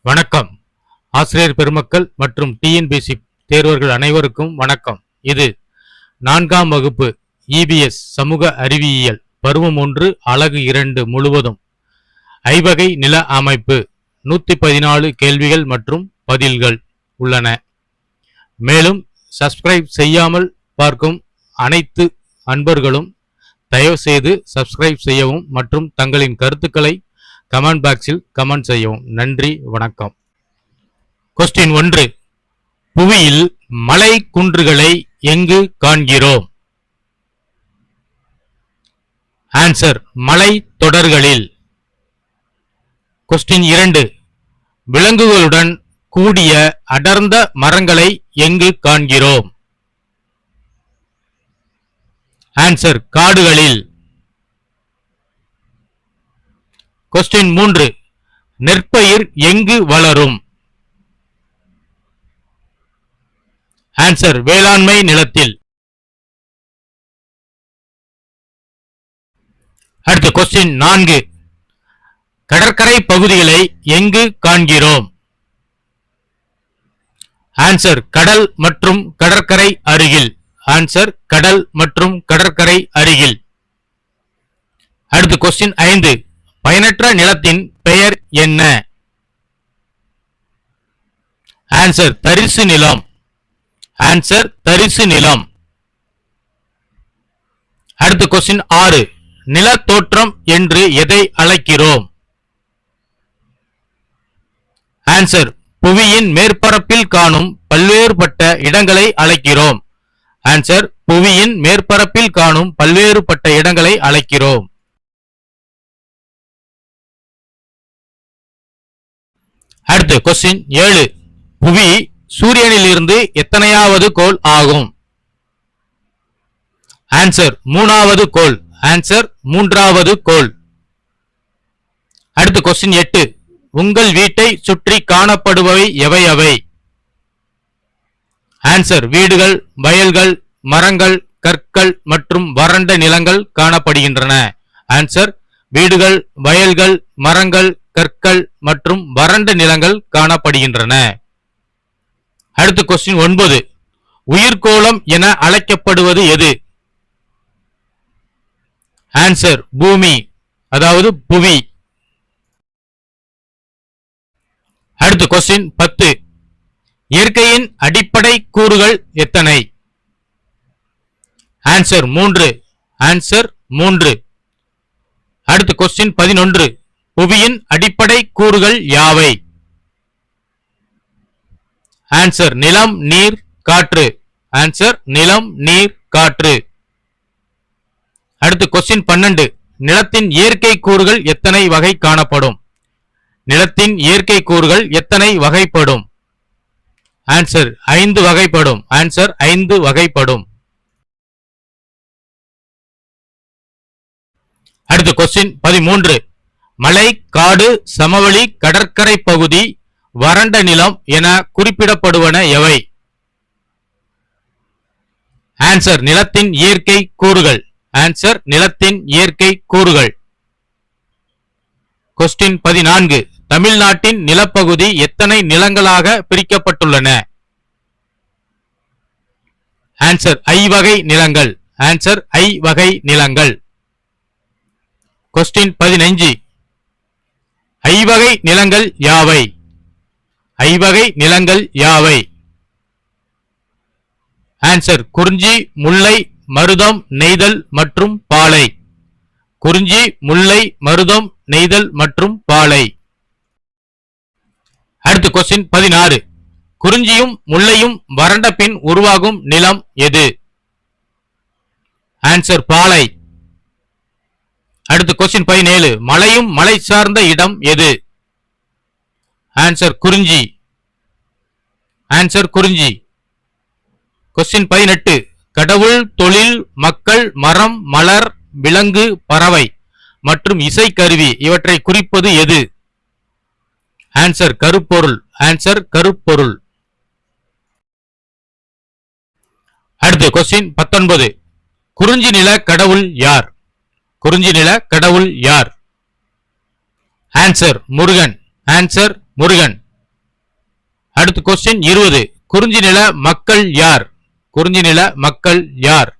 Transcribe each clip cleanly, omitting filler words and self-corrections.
வணக்கம். ஆசிரியர் பெருமக்கள் மற்றும் டிஎன்பிஎஸ்சி தேர்வர்கள் அனைவருக்கும் வணக்கம். இது 4ஆம் வகுப்பு இபிஎஸ் சமூக அறிவியல் பருவம் 1 அலகு 2 முழுவதும் ஐவகை நில அமைப்பு 114 கேள்விகள் மற்றும் பதில்கள் உள்ளன. மேலும் சப்ஸ்கிரைப் செய்யாமல் பார்க்கும் அனைத்து அன்பர்களும் தயவு செய்து சப்ஸ்கிரைப் செய்யவும் மற்றும் தங்களின் கருத்துக்களை கமெண்ட் பாக்ஸில் கமெண்ட் செய்யவும். நன்றி, வணக்கம். கொஸ்டின் 1. புவியில் மலை குன்றுகளை எங்கு காண்கிறோம்? ஆன்சர் மலை தொடர்களில். கொஸ்டின் 2. விலங்குகளுடன் கூடிய அடர்ந்த மரங்களை எங்கு காண்கிறோம்? ஆன்சர் காடுகளில். கொஸ்டின் 3. நெற்பயிர் எங்கு வளரும்? ஆன்சர் வேளாண்மை நிலத்தில். அடுத்து கொஸ்டின் 4. கடற்கரை பகுதிகளை எங்கு காண்கிறோம்? ஆன்சர் கடல் மற்றும் கடற்கரை அருகில். ஆன்சர் கடல் மற்றும் கடற்கரை அருகில். அடுத்து கொஸ்டின் 5. பயனற்ற நிலத்தின் பெயர் என்ன? ஆன்சர் தரிசு நிலம். ஆன்சர் தரிசு நிலம். அடுத்து கொஸ்டின் 6. நிலத்தோற்றம் என்று எதை அழைக்கிறோம்? ஆன்சர் புவியின் மேற்பரப்பில் காணும் பல்வேறுபட்ட இடங்களை அழைக்கிறோம். ஆன்சர் புவியின் மேற்பரப்பில் காணும் பல்வேறுபட்ட இடங்களை அழைக்கிறோம். அடுத்து கொஸ்டின் 7. புவி சூரியனிலிருந்து எத்தனையாவது கோள் ஆகும்? ஆன்சர் 3வது கோள். ஆன்சர் 3வது கோள். அடுத்து கொஸ்டின் 8. உங்கள் வீட்டை சுற்றி காணப்படுபவை எவை? ஆன்சர் வீடுகள், வயல்கள், மரங்கள், கற்கள் மற்றும் வறண்ட நிலங்கள் காணப்படுகின்றன. ஆன்சர் வீடுகள், வயல்கள், மரங்கள், கற்கள் மற்றும் வறண்ட நிலங்கள் காணப்படுகின்றன. அடுத்து கொஸ்டின் 9. உயிர்கோளம் என அழைக்கப்படுவது எது? ஆன்சர் பூமி, அதாவது புவி. அடுத்து கொஸ்டின் 10. இயற்கையின் அடிப்படை கூறுகள் எத்தனை? ஆன்சர் 3. ஆன்சர் 3. அடுத்து கொஸ்டின் 11. புவியின் அடிப்படை கூறுகள் யாவை? ஆன்சர் நிலம், நீர், காற்று. ஆன்சர் நிலம், நீர், காற்று. அடுத்து கொஸ்டின் 12. நிலத்தின் இயற்கை கூறுகள் எத்தனை வகை காணப்படும்? நிலத்தின் இயற்கை கூறுகள் எத்தனை வகைப்படும்? ஆன்சர் 5 வகைப்படும். ஆன்சர் 5 வகைப்படும். அடுத்து கொஸ்டின் 13. மலை, காடு, சமவெளி, கடற்கரை பகுதி, வறண்ட நிலம் என குறிப்பிடப்படுவன எவை? ஆன்சர் நிலத்தின் இயற்கை கூறுகள். ஆன்சர் நிலத்தின் இயற்கை கூறுகள். கொஸ்டின் 14. தமிழ்நாட்டின் நிலப்பகுதி எத்தனை நிலங்களாக பிரிக்கப்பட்டுள்ளன? ஆன்சர் ஐவகை நிலங்கள். ஆன்சர் ஐவகை நிலங்கள். கொஸ்டின் 15. ஐவகை நிலங்கள் யாவை? ஐவகை நிலங்கள் யாவை? ஆன்சர் குறிஞ்சி, முல்லை, மருதம், நெய்தல் மற்றும் பாலை. குறிஞ்சி, முல்லை, மருதம், நெய்தல் மற்றும் பாலை. அடுத்து கொஸ்டின் 16. குறிஞ்சியும் முல்லையும் வறண்ட பின் உருவாகும் நிலம் எது? ஆன்சர் பாலை. அடுத்து கொஸ்டின் 17. மலையும் மலை சார்ந்த இடம் எது? ஆன்சர் குறிஞ்சி. ஆன்சர் குறிஞ்சி. கொஸ்டின் 18. கடவுள், தொழில், மக்கள், மரம், மலர், விலங்கு, பறவை மற்றும் இசைக்கருவி இவற்றை குறிப்பது எது? ஆன்சர் கருப்பொருள். ஆன்சர் கருப்பொருள். அடுத்து கொஸ்டின் 19. குறிஞ்சி நில கடவுள் யார்? குறிஞ்சி நில கடவுள் யார்? ஆன்சர் முருகன். ஆன்சர் முருகன். அடுத்து கொஸ்டின் 20. குறிஞ்சி நில மக்கள் யார்? குறிஞ்சி நில மக்கள் யார்?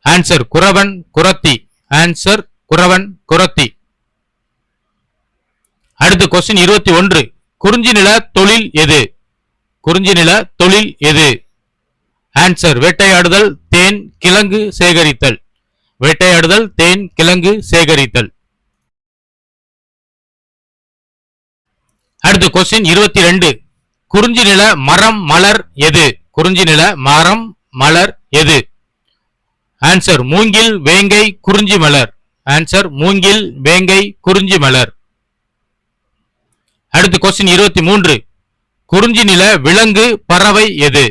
ஆன்சர் குறவன் குறத்தி. ஆன்சர் குறவன் குறத்தி. அடுத்து கொஸ்டின் 21. குறிஞ்சி நில தொழில் எது? குறிஞ்சி நில தொழில் எது? ஆன்சர் வேட்டையாடுதல், தேன், கிழங்கு சேகரித்தல். வேட்டையாடுதல், தேன், கிழங்கு சேகரித்தல். அடுத்து கொஸ்டின் 22. குறிஞ்சி நில மரம் மலர் எது? குறிஞ்சி நில மரம் மலர் எது? ஆன்சர் மூங்கில், வேங்கை, குறிஞ்சி மலர். ஆன்சர் மூங்கில், வேங்கை, குறிஞ்சி மலர். அடுத்து கொஸ்டின் 23. குறிஞ்சி நில விலங்கு பறவை எது?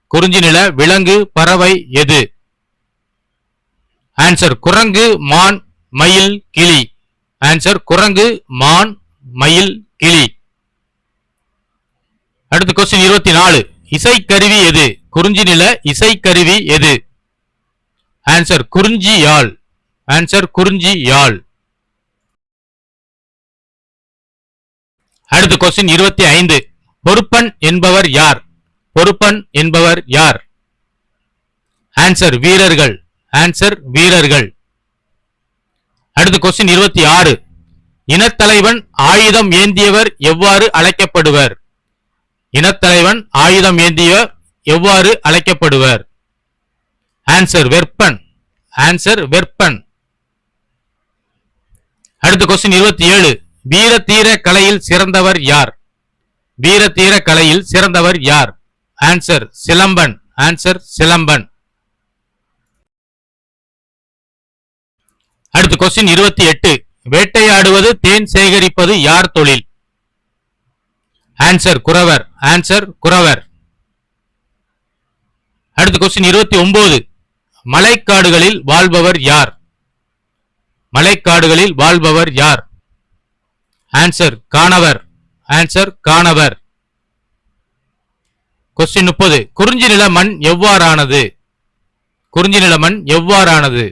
குறிஞ்சி நில விலங்கு பறவை எது? ஆன்சர் குரங்கு, மான், மயில், கிளி. ஆன்சர் குரங்கு, மான், மயில், கிளி. அடுத்து கொஸ்டின் 24. இசைக்கருவி எது? குறிஞ்சி நில இசைக்கருவி எது? ஆன்சர் குறிஞ்சி யாழ். ஆன்சர் குறிஞ்சி யாழ். அடுத்து கொஸ்டின் 25. பொறுப்பன் என்பவர் யார்? பொறுப்பன் என்பவர் யார்? ஆன்சர் வீரர்கள். ஆன்சர் வீரர்கள். அடுத்து கொஸ்டின் 26. இனத்தலைவன் ஆயுதம் ஏந்தியவர் எவ்வாறு அழைக்கப்படுவர்? இனத்தலைவன் ஆயுதம் ஏந்தியவர் எவ்வாறு அழைக்கப்படுவர்? Answer weapon. Answer weapon. அடுத்து கொஸ்டின் 27. வீர தீர கலையில் சிறந்தவர் யார்? வீர தீர கலையில் சிறந்தவர் யார்? ஆன்சர் சிலம்பன். ஆன்சர் சிலம்பன். அடுத்து கொஸ்டின் 28. வேட்டையாடுவது, தேன் சேகரிப்பது யார் தொழில்? ஆன்சர் குறவர். ஆன்சர் குறவர். அடுத்து கொஸ்டின் 29. மலைக்காடுகளில் வாழ்பவர் யார்? மலைக்காடுகளில் வாழ்பவர் யார்? ஆன்சர் காணவர். ஆன்சர் காணவர். கொஸ்டின் 30. குறிஞ்சி நில மண் எவ்வாறானது? குறிஞ்சி நில மண் எவ்வாறானது?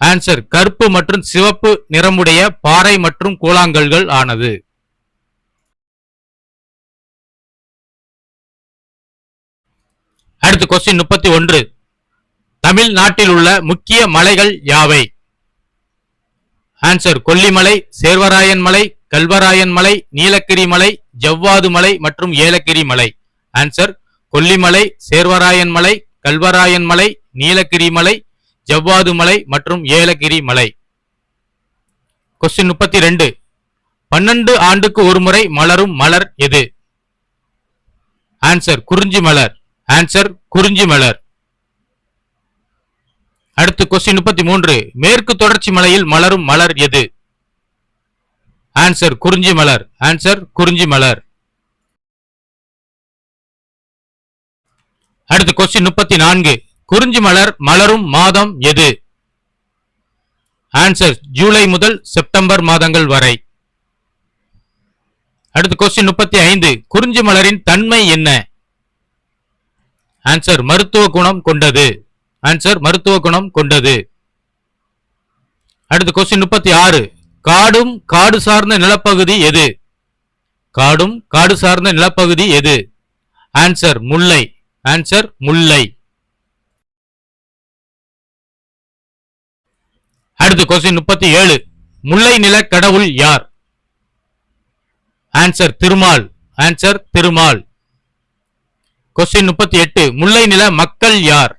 ஆன்சர் கருப்பு மற்றும் சிவப்பு நிறமுடைய பாறை மற்றும் கூழாங்கல்கள் ஆனது. அடுத்து கொஸ்டின் 31. தமிழ்நாட்டில் உள்ள முக்கிய மலைகள் யாவை? ஆன்சர் கொல்லிமலை, சேர்வராயன் மலை, கல்வராயன் மலை, நீலகிரி மலை, ஜவ்வாது மலை மற்றும் ஏலகிரி மலை. ஆன்சர் கொல்லிமலை, சேர்வராயன் மலை, கல்வராயன் மலை, நீலகிரி மலை, ஜவ்வாது மலை மற்றும் ஏலகிரி மலை. கொஸ்டின் 32. 12 ஆண்டுக்கு ஒருமுறை மலரும் மலர் எது? ஆன்சர் குறிஞ்சி மலர். ஆன்சர் குறிஞ்சி மலர். அடுத்து கொஸ்டின் 33. மேற்கு தொடர்ச்சி மலையில் மலரும் மலர் எது? ஆன்சர் குறிஞ்சி மலர். ஆன்சர் குறிஞ்சி மலர். அடுத்து கொஸ்டின் 34. குறிஞ்சி மலர் மலரும் மாதம் எது? ஆன்சர் ஜூலை முதல் செப்டம்பர் மாதங்கள் வரை. அடுத்து கொஸ்டின் 35. குறிஞ்சி மலரின் தன்மை என்ன? ஆன்சர் மருத்துவ குணம் கொண்டது. ஆன்சர் மருத்துவ குணம் கொண்டது. அடுத்து கொஸ்டின் 36. காடும் காடு சார்ந்த நிலப்பகுதி எது? காடும் காடு சார்ந்த நிலப்பகுதி எது? ஆன்சர் முல்லை. ஆன்சர் முல்லை. அடுத்து கொஸ்டின் 37. முல்லை நில கடவுள் யார்? Answer Thirumal. Answer Thirumal. Question 38. முல்லை நில மக்கள் யார்?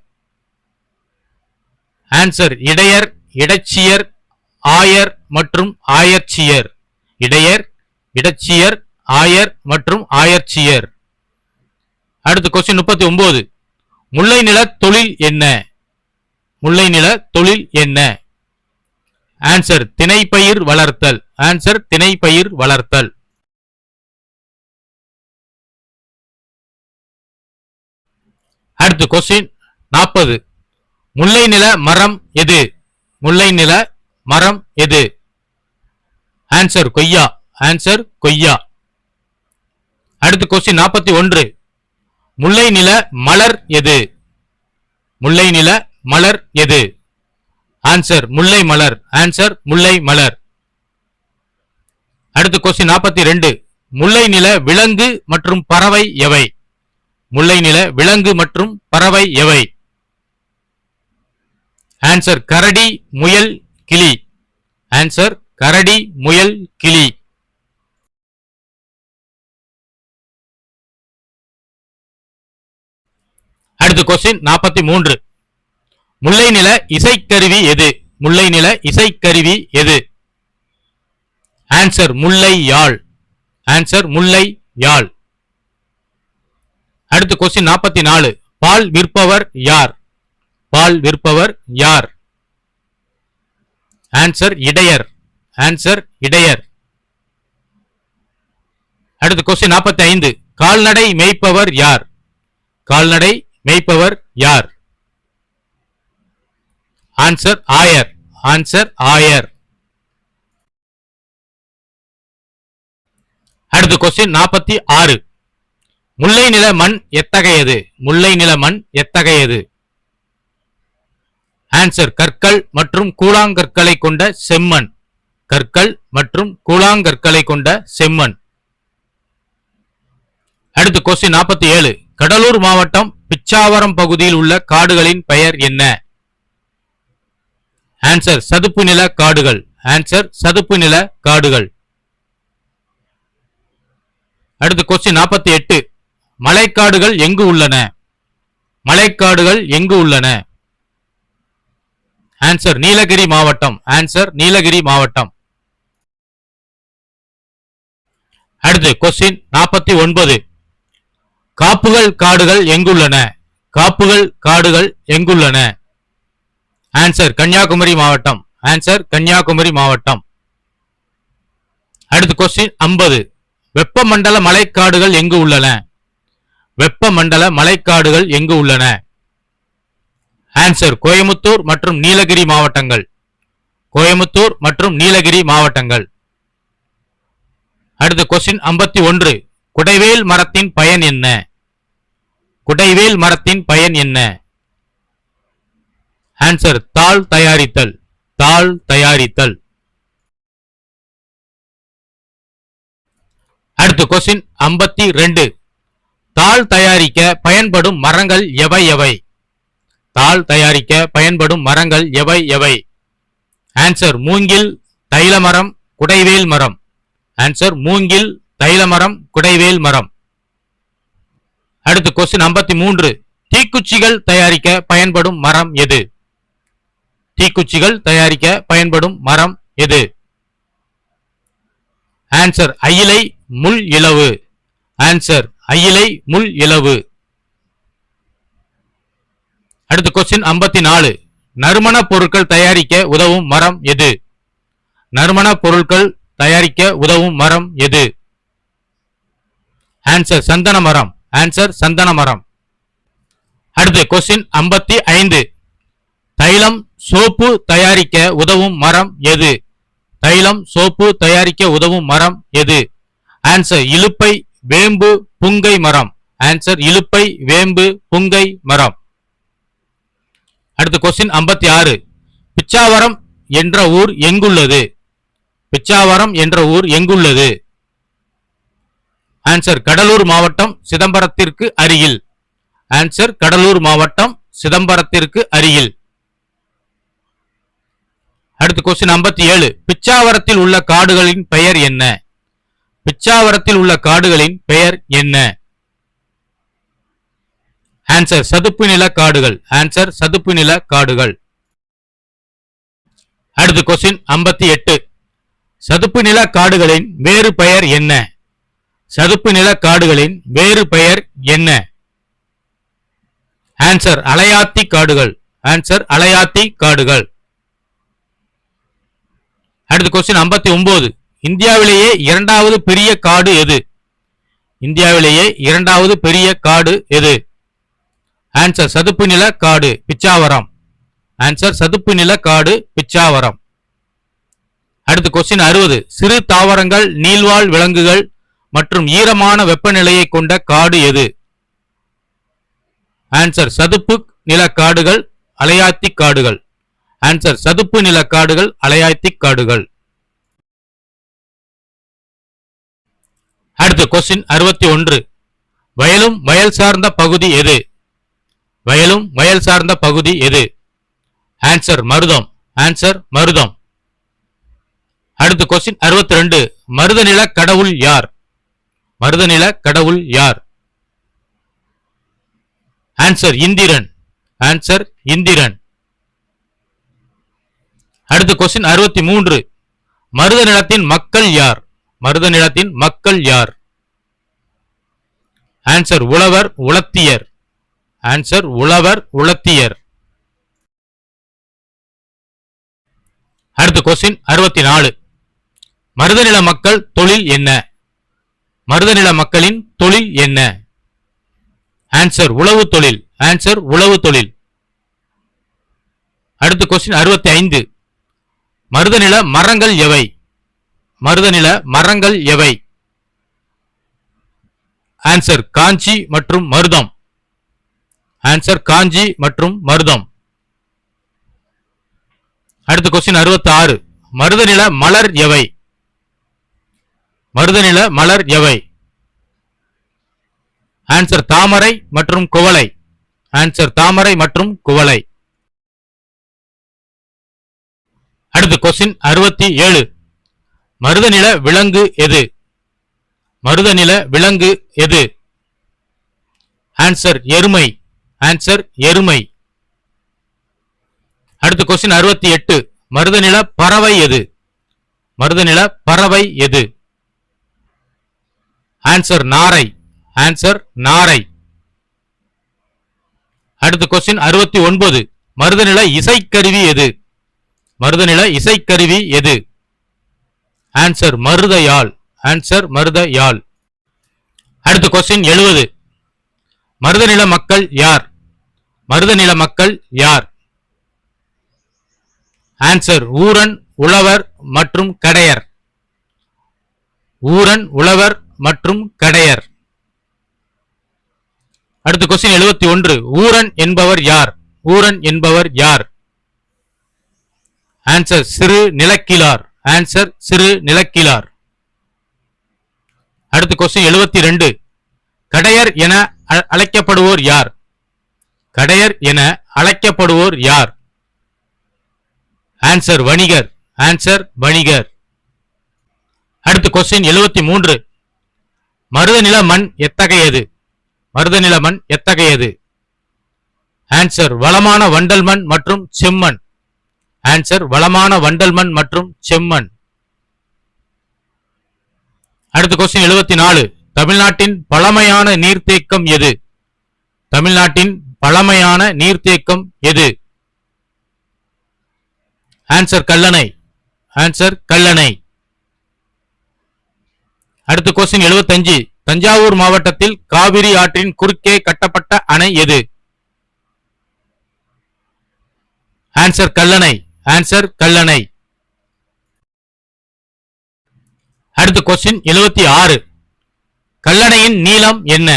ஆன்சர் இடையர், இடச்சியர், ஆயர் மற்றும் ஆயர்ச்சியர். இடையர், இடச்சியர், ஆயர் மற்றும் ஆயர்ச்சியர். அடுத்து கொஸ்டின் 39. முல்லை நில தொழில் என்ன? முல்லை நில தொழில் என்ன? ஆன்சர் திணைப்பயிர் வளர்த்தல். ஆன்சர் திணைப்பயிர் வளர்த்தல். அடுத்து கொஸ்டின் 40. முல்லை நில மரம் எது? முல்லை நில மரம் எது? ஆன்சர் கொய்யா. ஆன்சர் கொய்யா. அடுத்து கொஸ்டின் 41. முல்லை நில மலர் எது? முல்லை நில மலர் எது? ஆன்சர் முல்லை மலர். ஆன்சர் முல்லை மலர். அடுத்து கொஸ்டின் 42. முல்லை நில விலங்கு மற்றும் பறவை எவை? முல்லை நில விலங்கு மற்றும் பறவை எவை? ஆன்சர் கரடி, முயல், கிளி. ஆன்சர் கரடி, முயல், கிளி. அடுத்த கொஸ்டின் 43. முல்லை நில இசைக்கருவி எது? முல்லை நில இசைக்கருவி எது? ஆன்சர் முல்லை யாழ். ஆன்சர் முல்லை யாழ். அடுத்த கொஸ்டின் 44. பால் விற்பவர் யார்? பால் விற்பவர் யார்? ஆன்சர் இடையர். ஆன்சர் இடையர். அடுத்த கொஸ்டின் 45. கால்நடை மேய்ப்பவர் யார்? கால்நடை மேய்ப்பவர் யார்? ஆன்சர் ஆயர். ஆன்சர் ஆயர். அடுத்த கொஸ்டின் 46. முல்லை நில மண் எத்தகையது? முல்லை நில மண் எத்தகையது? ஆன்சர் கற்கள் மற்றும் கூழாங்கற்களை கொண்ட செம்மண். கற்கள் மற்றும் கூழாங்கற்களை கொண்ட செம்மண். அடுத்த கொஸ்டின் 47. கடலூர் மாவட்டம் பிச்சாவரம் பகுதியில் உள்ள காடுகளின் பெயர் என்ன? ஆன்சர் சதுப்பு நில காடுகள். ஆன்சர் சதுப்பு நில காடுகள். அடுத்த கொஸ்டின் 48. மலைக்காடுகள் எங்கு உள்ளன? மலைக்காடுகள் எங்கு உள்ளன? ஆன்சர் நீலகிரி மாவட்டம். ஆன்சர் நீலகிரி மாவட்டம். அடுத்து கொஸ்டின் 49. காப்புகள் காடுகள் எங்குள்ளன? காப்புகள் காடுகள் எங்குள்ளன? ஆன்சர் கன்னியாகுமரி மாவட்டம். ஆன்சர் கன்னியாகுமரி மாவட்டம். அடுத்து கொஸ்டின் 50. வெப்பமண்டல மலைக்காடுகள் எங்கு உள்ளன? வெப்பமண்டல மலைக்காடுகள் எங்கு உள்ளன? ஆன்சர் கோயமுத்தூர் மற்றும் நீலகிரி மாவட்டங்கள். கோயமுத்தூர் மற்றும் நீலகிரி மாவட்டங்கள். அடுத்த கொஸ்டின் 51. குடைவேல் மரத்தின் பயன் என்ன? குடைவேல் மரத்தின் பயன் என்ன? ஆன்சர் தாள் தயாரித்தல். தாள் தயாரித்தல். அடுத்த கொஸ்டின் 52. தாள் தயாரிக்க பயன்படும் மரங்கள் எவை எவை? தாள் தயாரிக்க பயன்படும் மரங்கள் எவை எவை? ஆன்சர் மூங்கில், தைலமரம், குடைவேல் மரம். ஆன்சர் மூங்கில், தைலமரம், குடைவேல் மரம். அடுத்து கொஸ்டின் 53. தீக்குச்சிகள் தயாரிக்க பயன்படும் மரம் எது? தீக்குச்சிகள் தயாரிக்க பயன்படும் மரம் எது? ஆன்சர் அயிலை, முள் இலவு. ஆன்சர் அயிலை, முள் இலவு. அடுத்த கொஸ்டின் 54. நறுமண பொருட்கள் தயாரிக்க உதவும் மரம் எது? நறுமண பொருட்கள் தயாரிக்க உதவும் மரம் எது? ஆன்சர் சந்தன மரம். ஆன்சர் சந்தன மரம். அடுத்து கொஸ்டின் 55. தைலம், சோப்பு தயாரிக்க உதவும் மரம் எது? தைலம், சோப்பு தயாரிக்க உதவும் மரம் எது? ஆன்சர் இலுப்பை, வேம்பு, புங்கை மரம். ஆன்சர் இலுப்பை, வேம்பு, புங்கை மரம். அடுத்து கொஸ்டின் 56. பிச்சாவரம் என்ற ஊர் எங்குள்ளது? பிச்சாவரம் என்ற ஊர் எங்குள்ளது? ஆன்சர் கடலூர் மாவட்டம், சிதம்பரத்திற்கு அருகில். ஆன்சர் கடலூர் மாவட்டம், சிதம்பரத்திற்கு அருகில். அடுத்து கொஸ்டின் 57. பிச்சாவரத்தில் உள்ள காடுகளின் பெயர் என்ன? பிச்சாவரத்தில் உள்ள காடுகளின் பெயர் என்ன? ஆன்சர் சதுப்பு நில காடுகள். ஆன்சர் சதுப்பு நில காடுகள். அடுத்து கொஸ்டின் 58. சதுப்பு நில காடுகளின் வேறு பெயர் என்ன? சதுப்பு நில காடுகளின் வேறு பெயர் என்ன? ஆன்சர் அலையாத்தி காடுகள். ஆன்சர் அலையாத்தி காடுகள். அடுத்து கொஸ்டின் 59. இந்தியாவிலேயே இரண்டாவது பெரிய காடு எது? இந்தியாவிலேயே இரண்டாவது பெரிய காடு எது? ஆன்சர் சதுப்பு நில காடு, பிச்சாவரம். ஆன்சர் சதுப்பு நில காடு, பிச்சாவரம். அடுத்து கொஸ்டின் 60. சிறு தாவரங்கள், நீள்வாழ் விலங்குகள் மற்றும் ஈரமான வெப்பநிலையை கொண்ட காடு எது? ஆன்சர் சதுப்பு நில காடுகள், அலையாத்தி காடுகள். ஆன்சர் சதுப்பு நில காடுகள், அலையாத்தி காடுகள். அடுத்து கொஸ்டின் 61. வயலும் வயல் சார்ந்த பகுதி எது? வயலும் வயல் சார்ந்த பகுதி எது? ஆன்சர் மருதம். ஆன்சர் மருதம். அடுத்து கொஸ்டின் 62. மருதநில கடவுள் யார்? மருதநில கடவுள் யார்? ஆன்சர் இந்திரன். ஆன்சர் இந்திரன். அடுத்து கொஸ்டின் 63. மருத நிலத்தின் மக்கள் யார்? மருத நிலத்தின் மக்கள் யார்? ஆன்சர் உழவர் உலத்தியர். ஆன்சர் உழவர் உலத்தியர். அடுத்து கொஸ்டின் 64. மருதநில மக்கள் தொழில் என்ன? மருதநில மக்களின் தொழில் என்ன? ஆன்சர் உழவு தொழில். ஆன்சர் உழவு தொழில். அடுத்து கொஸ்டின் 65. மருதநில மரங்கள் எவை? மருதநில மரங்கள் எவை? ஆன்சர் காஞ்சி மற்றும் மருதம். ஆன்சர் காஞ்சி மற்றும் மருதம். அடுத்து கொஸ்டின் 66. மருதநில மலர் எவை? மருதநில மலர் எவை? ஆன்சர் தாமரை மற்றும் குவளை. ஆன்சர் தாமரை மற்றும் குவளை. அடுத்து கொஸ்டின் 67. மருதநில விலங்கு எது? மருதநில விலங்கு எது? ஆன்சர் எருமை. ஆன்சர் எருமை. அடுத்து கொஸ்டின் 68. மருதநில பறவை எது? மருதநில பறவை எது? ஆன்சர் நாரை. ஆன்சர் நாரை. அடுத்து கொஸ்டின் 69. மருதநில இசைக்கருவி எது? மருதநில இசைக்கருவி எது? ஆன்சர் மருதயாழ். ஆன்சர் மருதயாழ். அடுத்து கொஸ்டின் 70. மருதநில மக்கள் யார்? மருதநில மக்கள் யார்? ஆன்சர் ஊரன் உழவர் மற்றும் கடையர். ஊரன் உழவர் மற்றும் கடையர். அடுத்து கொஸ்டின் 71. ஊரன் என்பவர் யார்? ஊரன் என்பவர் யார்? ஆன்சர் சிறு நிலக்கிழார். ஆன்சர் சிறு நிலக்கிழார். அடுத்து கொஸ்டின் 72. கடையர் என அழைக்கப்படுவோர் யார்? கடையர் என அழைக்கப்படுவோர் யார்? ஆன்சர் வணிகர். ஆன்சர் வணிகர். அடுத்து கொஸ்டின் 73. மருதநில மண் எத்தகையது? மருதநில மண் எத்தகையது? ஆன்சர் வளமான வண்டல் மண் மற்றும் செம்மண். ஆன்சர் வளமான வண்டல் மண் மற்றும் செம்மண். அடுத்து கொஸ்டின் 74. தமிழ்நாட்டின் பழமையான நீர்த்தேக்கம் எது? தமிழ்நாட்டின் பழமையான நீர்த்தேக்கம் எது? ஆன்சர் கல்லணை. ஆன்சர் கல்லணை. அடுத்து கொஸ்டின் 75. தஞ்சாவூர் மாவட்டத்தில் காவிரி ஆற்றின் குறுக்கே கட்டப்பட்ட அணை எது? ஆன்சர் கல்லணை. ஆன்சர் கல்லணை. அடுத்து கொஸ்டின் 76. கல்லணையின் நீளம் என்ன?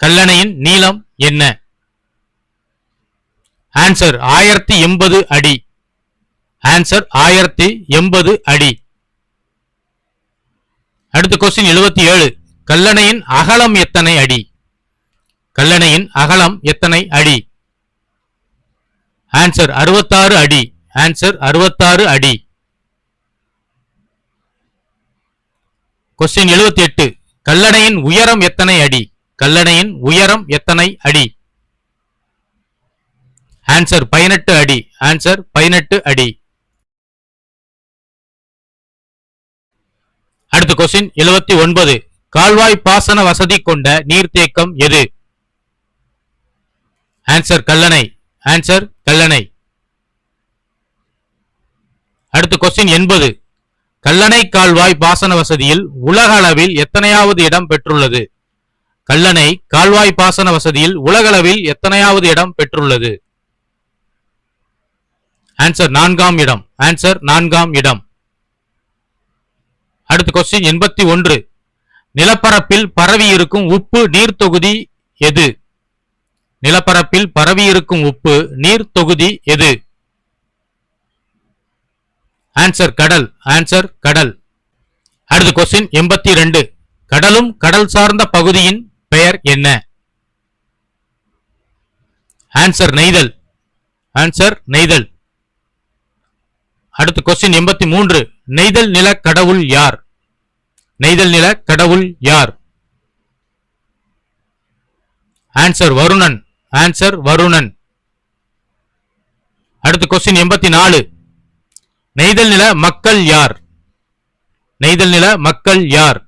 கல்லணையின் நீளம் என்ன? ஆன்சர் 1080 அடி. ஆன்சர் 1080 அடி. அடுத்து கொஸ்டின் 77. கல்லணையின் அகலம் எத்தனை அடி? கல்லணையின் அகலம் எத்தனை அடி? ஆன்சர் 66 அடி. ஆன்சர் 66 அடி. கொஸ்டின் 78. கல்லணையின் உயரம் எத்தனை அடி? கல்லணையின் உயரம் எத்தனை அடி? ஆன்சர் 18 அடி. ஆன்சர் 18 அடி. அடுத்து கொஸ்டின் 79. கால்வாய் பாசன வசதி கொண்ட நீர்த்தேக்கம் எது? ஆன்சர் கல்லணை. ஆன்சர் கல்லணை. அடுத்து கொஸ்டின் 80. கல்லணை கால்வாய் பாசன வசதியில் உலக அளவில் எத்தனையாவது இடம் பெற்றுள்ளது? கல்லணை கால்வாய் பாசன வசதியில் உலகளவில் எத்தனையாவது இடம் பெற்றுள்ளது? ஆன்சர் 4ஆம் இடம். ஆன்சர் 4ஆம் இடம். அடுத்து கொஸ்டின் 81. நிலப்பரப்பில் பரவி இருக்கும் உப்பு நீர் தொகுதி எது? நிலப்பரப்பில் பரவி இருக்கும் உப்பு நீர் தொகுதி எது? ஆன்சர் கடல். ஆன்சர் கடல். அடுத்து கொஸ்டின் 82. கடலும் கடல் சார்ந்த பகுதியின் பெயர் என்ன? ஆன்சர் நெய்தல். ஆன்சர் நெய்தல். அடுத்து கொஸ்டின் 83. நெய்தல் நில கடவுள் யார்? நெய்தல் நில கடவுள் யார்? ஆன்சர் வருணன். ஆன்சர் வருணன். அடுத்து கொஸ்டின் 84. நெய்தல் நில மக்கள் யார்? நெய்தல் நில மக்கள் யார்?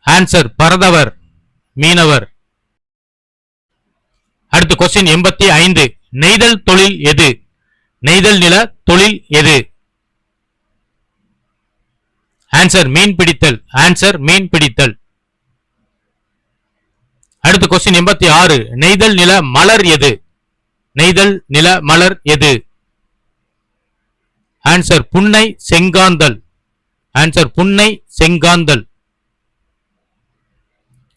ஆன்சர் பரதவர், மீனவர். அடுத்து கொஸ்டின் 85. நெய்தல் தொழில் எது? நெய்தல் நில தொழில் எது? ஆன்சர் மீன் பிடித்தல். ஆன்சர் மீன் பிடித்தல். அடுத்து கொஸ்டின் 86. நெய்தல் நில மலர் எது? நெய்தல் நில மலர் எது? ஆன்சர் புன்னை செங்காந்தல். ஆன்சர் புன்னை செங்காந்தல்.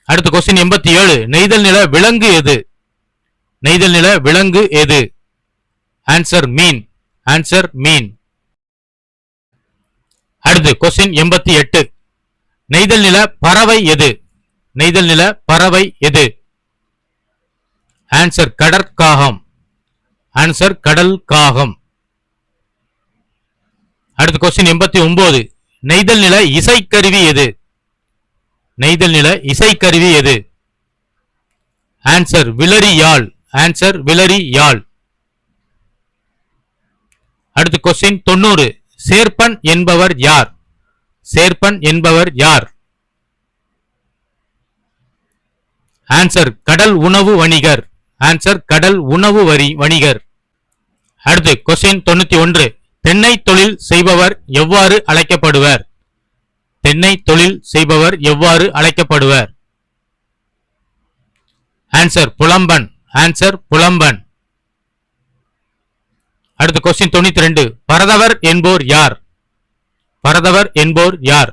அடுத்து கொஸ்டின் 87. நெய்தல் நில விலங்கு எது? நெய்தல் நில விலங்கு எது? ஆன்சர் மீன். ஆன்சர் மீன். அடுத்து கொஸ்டின் 88. நெய்தல் நில பறவை எது? நெய்தல் நில பறவை எது? ஆன்சர் கடற்காகம். ஆன்சர் கடல் காகம். அடுத்து கொஸ்டின் 89. நெய்தல் நில இசைக்கருவி எது? நெய்தல் நில இசைக்கருவி எது? ஆன்சர் விலரி யாழ். ஆன்சர் விலரி யாழ். அடுத்து கொஸ்டின் 90. சேர்ப்பன் என்பவர் யார்? சேர்ப்பன் என்பவர் யார்? ஆன்சர் கடல் உணவு வணிகர். ஆன்சர் கடல் உணவு வணிகர். அடுத்து கொஸ்டின் 91. தென்னை தொழில் செய்பவர் எவ்வாறு அழைக்கப்படுவர்? தென்னை தொழில் செய்பவர் எவ்வாறு அழைக்கப்படுவர்? ஆன்சர் புலம்பன். ஆன்சர் புலம்பன். அடுத்து கொஸ்டின் 92. பரதவர் என்போர் யார்? பரதவர் என்போர் யார்?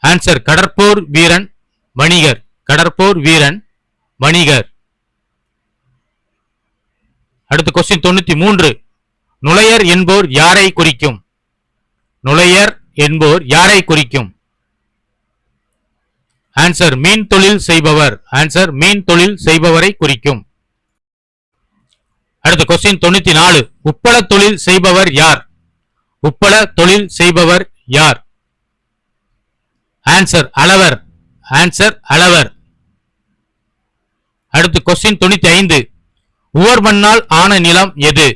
ஆன்சர் கடற்போர் வீரன் வணிகர். கடற்போர் வீரன் வணிகர். அடுத்து கொஸ்டின் 93. நுளையர் என்போர் யாரை குறிக்கும்? நுளையர் என்போர் யாரை குறிக்கும்? ஆன்சர் மீன் தொழில் செய்பவர். ஆன்சர் மீன் தொழில் செய்பவரை குறிக்கும். அடுத்து கொஸ்டின் 94. உப்பள தொழில் செய்பவர் யார்? உப்பள தொழில் செய்பவர் யார்? ஆன்சர் அளவர். ஆன்சர் அளவர். அடுத்து கொஸ்டின் 95. உவர் மண்ணால் ஆன நிலம் எது?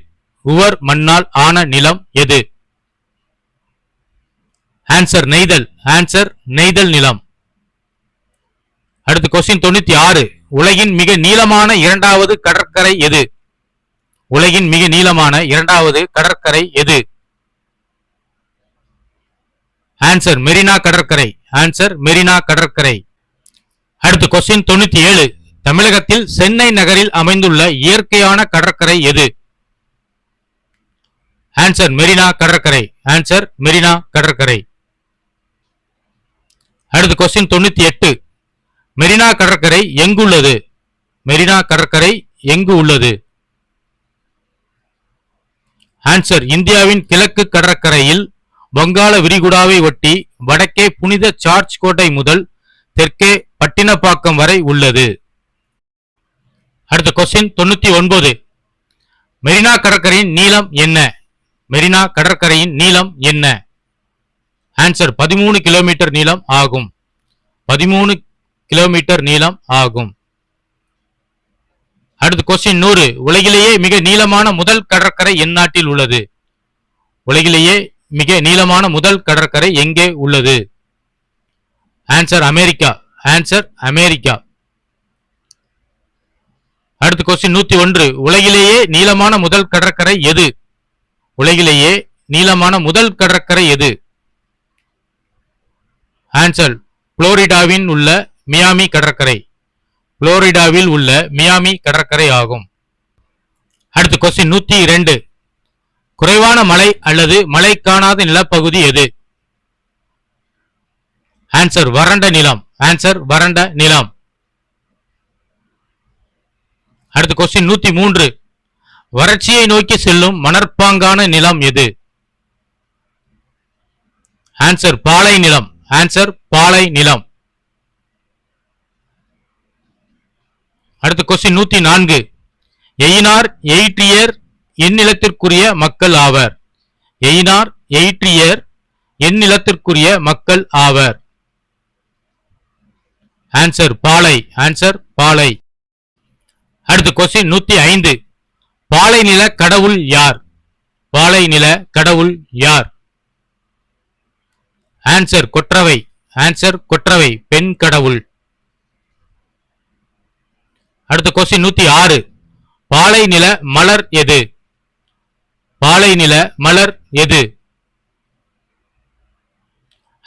உவர் மண்ணால் ஆன நிலம் எது? ஆன்சர் நெய்தல். ஆன்சர் நெய்தல் நிலம். அடுத்து கொஸ்டின் 96. உலகின் மிக நீளமான இரண்டாவது கடற்கரை எது? உலகின் மிக நீளமான இரண்டாவது கடற்கரை எது? ஆன்சர் மெரினா கடற்கரை. ஆன்சர் மெரினா கடற்கரை. அடுத்து கொஸ்டின் 97. தமிழகத்தில் சென்னை நகரில் அமைந்துள்ள இயற்கையான கடற்கரை எது? ஆன்சர் மெரினா கடற்கரை. ஆன்சர் மெரினா கடற்கரை. அடுத்து கொஸ்டின் 98. மெரினா கடற்கரை எங்குள்ளது? மெரினா கடற்கரை எங்கு உள்ளது? ஆன்சர் இந்தியாவின் கிழக்கு கடற்கரையில் வங்காள விரிகுடாவை ஒட்டி வடக்கே புனித சார்ஜ் கோட்டை முதல் தெற்கே பட்டினப்பாக்கம் வரை உள்ளது. அடுத்த கொஸ்டின் 99. மெரினா கடற்கரையின் நீளம் என்ன? மெரினா கடற்கரையின் நீளம் என்ன? ஆன்சர் 13 கிலோமீட்டர் நீளம் ஆகும். 13 கிலோமீட்டர் நீளம் ஆகும். அடுத்து கொஸ்டின் 100. உலகிலேயே மிக நீளமான முதல் கடற்கரை எந்நாட்டில் உள்ளது? உலகிலேயே மிக நீளமான முதல் கடற்கரை எங்கே உள்ளது? Answer America. Answer America. அடுத்து கொஸ்டின் 101. உலகிலேயே நீளமான முதல் கடற்கரை எது? உலகிலேயே நீளமான முதல் கடற்கரை எது? ஆன்சர் புளோரிடாவின் உள்ள மியாமி கடற்கரை. புளோரிடாவில் உள்ள மியாமி கடற்கரை ஆகும். அடுத்து கொஸ்டின் 102. குறைவான மழை அல்லது மழை காணாத நிலப்பகுதி எது? ஆன்சர் வறண்ட நிலம். ஆன்சர் வறண்ட நிலம். அடுத்து கொஸ்டின் 103. வறட்சியை நோக்கி செல்லும் மணற்பாங்கான நிலம் எது? ஆன்சர் பாலை நிலம். ஆன்சர் பாலை நிலம். அடுத்த கொஸ்டின் 104. எயினார் எயிற்றியர் எந்நிலத்திற்குரிய மக்கள் ஆவர். எயினார் எயிற்றியர் எந்நிலத்திற்குரிய மக்கள் ஆவர். ஆன்சர் பாலை. ஆன்சர் பாலை. அடுத்த கொஸ்டின் 105. பாலை நில கடவுள் யார்? பாலை நில கடவுள் யார்? ஆன்சர் கொற்றவை. ஆன்சர் கொற்றவை, பெண் கடவுள். அடுத்த கொஸ்டின் 106. பாலை நில மலர் எது? பாலை நில மலர் எது?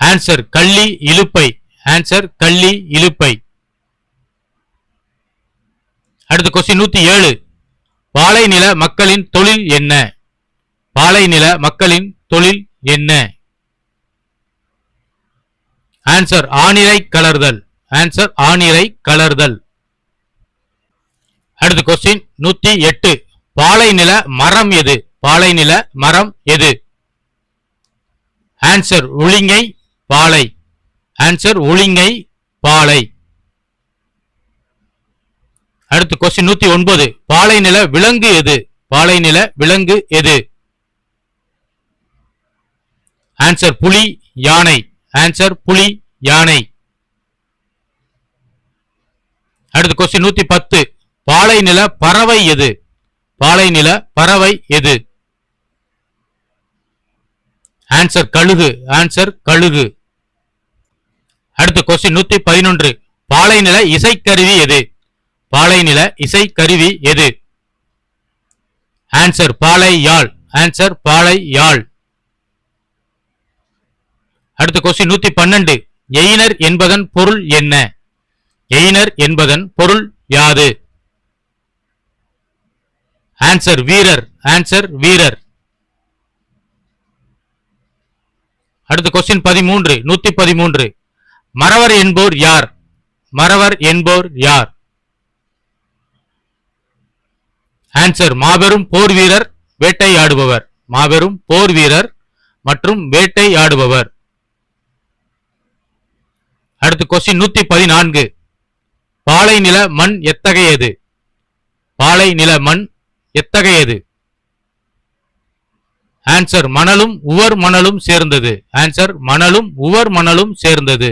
ஆன்சர் கள்ளி இலுப்பை. ஆன்சர் கள்ளி இலுப்பை. அடுத்த கொஸ்டின் 107. பாலை நில மக்களின் தொழில் என்ன? பாலை நில மக்களின் தொழில் என்ன? ஆன்சர் ஆணிரை கலர்தல். ஆன்சர் ஆணிரை கலர்தல். அடுத்த கொஸ்டின் 108. பாலை நில மரம் எது? பாலை நில மரம் எது? ஆன்சர் உளிங்கை பாலை. ஆன்சர் உளிங்கை பாலை. அடுத்த கொஸ்டின் 109. பாலை நில விலங்கு எது? பாலை நில விலங்கு எது? ஆன்சர் புலி யானை. ஆன்சர் புலி யானை. அடுத்த கொஸ்டின் 110. பாலை நில பறவை எது? பாலை நில பறவை எது? ஆன்சர் கழுகு. ஆன்சர் கழுகு. அடுத்த கொஸ்டின் 111. பாலை நில இசைக்கருவி எது? பாலை நில இசைக்கருவி எது? ஆன்சர் பாலை யாழ். ஆன்சர் பாலை யாழ். அடுத்த கொஸ்டின் 112. எயினர் என்பதன் பொருள் என்ன? எயினர் என்பதன் பொருள் யாது? ஆன்சர் வீரர். ஆன்சர் வீரர். அடுத்த கொஸ்டின் 13. 113. மறவர் என்போர் யார்? மறவர் என்போர் யார்? ஆன்சர் மாபெரும் போர் வீரர், வேட்டையாடுபவர். மாபெரும் போர் வீரர் மற்றும் வேட்டையாடுபவர். அடுத்த கொஸ்டின் 114. பாலை நில மண் எத்தகையது? பாலை நில மண் எத்தகையது? ஆன்சர் மணலும் உவர் மணலும் சேர்ந்தது. ஆன்சர் மணலும் உவர் மணலும் சேர்ந்தது.